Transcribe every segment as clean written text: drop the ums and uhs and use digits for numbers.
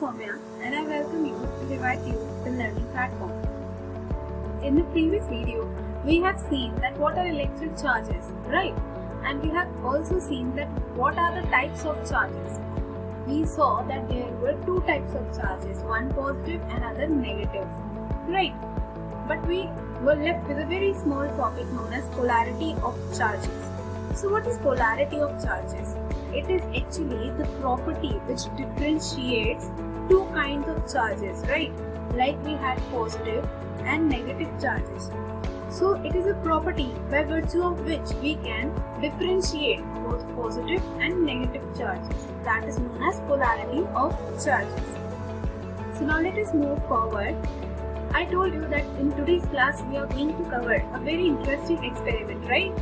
Soumya and I welcome you to Revise You, the learning platform. In the previous video, we have seen that what are electric charges, right? And we have also seen that what are the types of charges. We saw that there were two types of charges, one positive and other negative, right? But we were left with a very small topic known as polarity of charges. So what is polarity of charges? It is actually the property which differentiates two kinds of charges, right? Like we had positive and negative charges. So it is a property by virtue of which we can differentiate both positive and negative charges. That is known as polarity of charges. So now let us move forward. I told you that in today's class we are going to cover a very interesting experiment, right?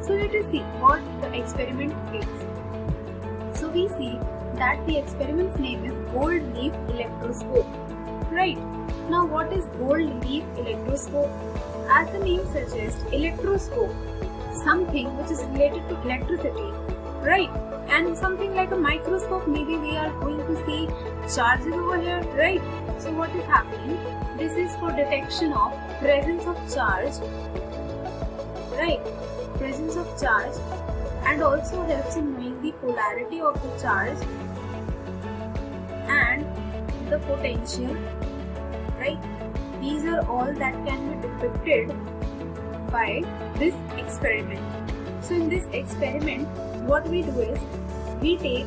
So let us see what the experiment is. So we see that the experiment's name is gold leaf electroscope, right? Now what is gold leaf electroscope? As the name suggests, electroscope, something which is related to electricity, right? And something like a microscope, maybe we are going to see charges over here, right? So what is happening? This is for detection of presence of charge, right? Presence of charge, and also helps in knowing the polarity of the charge and the potential, right? These are all that can be depicted by this experiment. So in this experiment, what we do is we take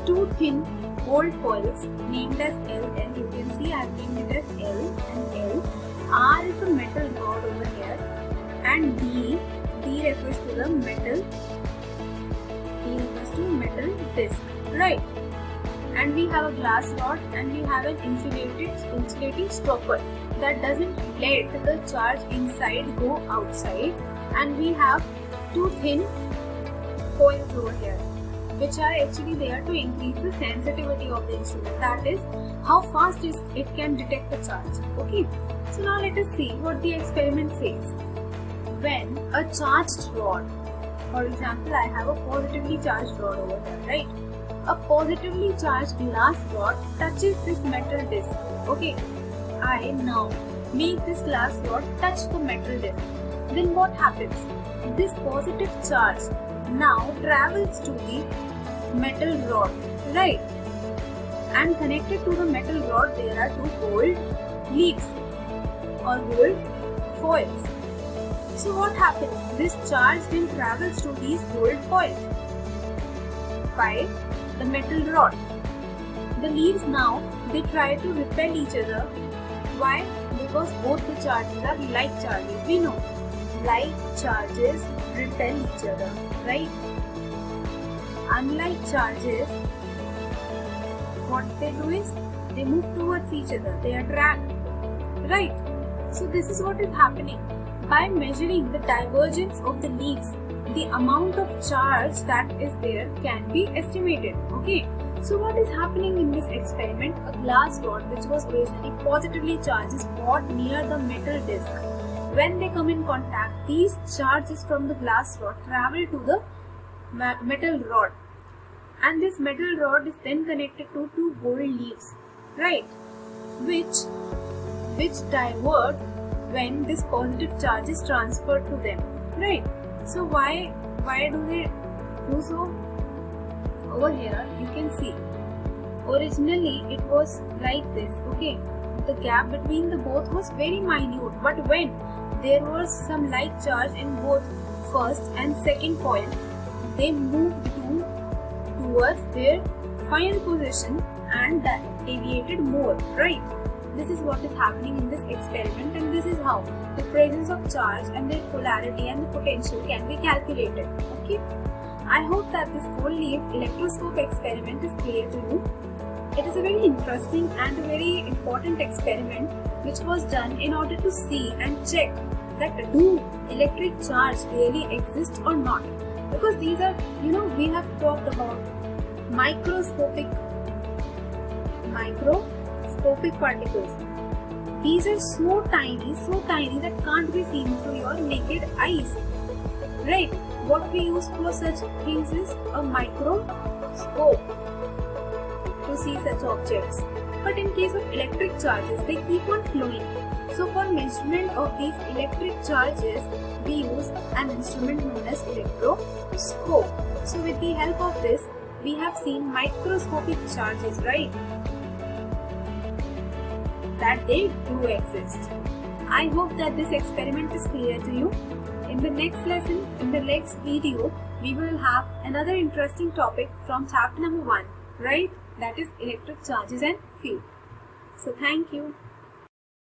two thin gold foils named as L, and you can see I have named it as L and L. R is the metal rod over here, and D refers to the metal. D refers to metal disc, right? And we have a glass rod and we have an insulating stopper that doesn't let the charge inside go outside, and we have two thin foils over here which are actually there to increase the sensitivity of the instrument, that is how fast it can detect the charge. Okay, so now let us see what the experiment says. When a charged rod, for example I have a positively charged rod over there, right? A positively charged glass rod touches this metal disc. Okay, I now make this glass rod touch the metal disc. Then what happens? This positive charge now travels to the metal rod, right? And connected to the metal rod there are two gold leaves or gold foils. So what happens? This charge then travels to these gold foils by the metal rod. The leaves now, they try to repel each other. Why? Because both the charges are like charges. We know like charges repel each other, right? Unlike charges, what they do is they move towards each other. They are dragged, right? So this is what is happening. By measuring the divergence of the leaves, the amount of charge that is there can be estimated. Okay, so what is happening in this experiment? A glass rod which was originally positively charged is brought near the metal disc. When they come in contact, these charges from the glass rod travel to the metal rod, and this metal rod is then connected to two gold leaves, right? Which divert when this positive charge is transferred to them, right? So why do they do so? Over here you can see originally it was like this. Okay, the gap between the both was very minute, but when there was some like charge in both first and second foil, they moved towards their final position and that deviated more, right? This is what is happening in this experiment, and this is how the presence of charge and their polarity and the potential can be calculated. Okay, I hope that this gold leaf electroscope experiment is clear to you. It is a very interesting and a very important experiment which was done in order to see and check that do electric charge really exist or not. Because these are, we have talked about microscopic particles. These are so tiny that can't be seen through your naked eyes, right? What we use for such things is a microscope to see such objects. But in case of electric charges, they keep on flowing. So for measurement of these electric charges, we use an instrument known as electroscope. So with the help of this, we have seen microscopic charges, right? That they do exist. I hope that this experiment is clear to you. In the next lesson, in the next video, we will have another interesting topic from chapter number 1, right? That is electric charges and field. So thank you.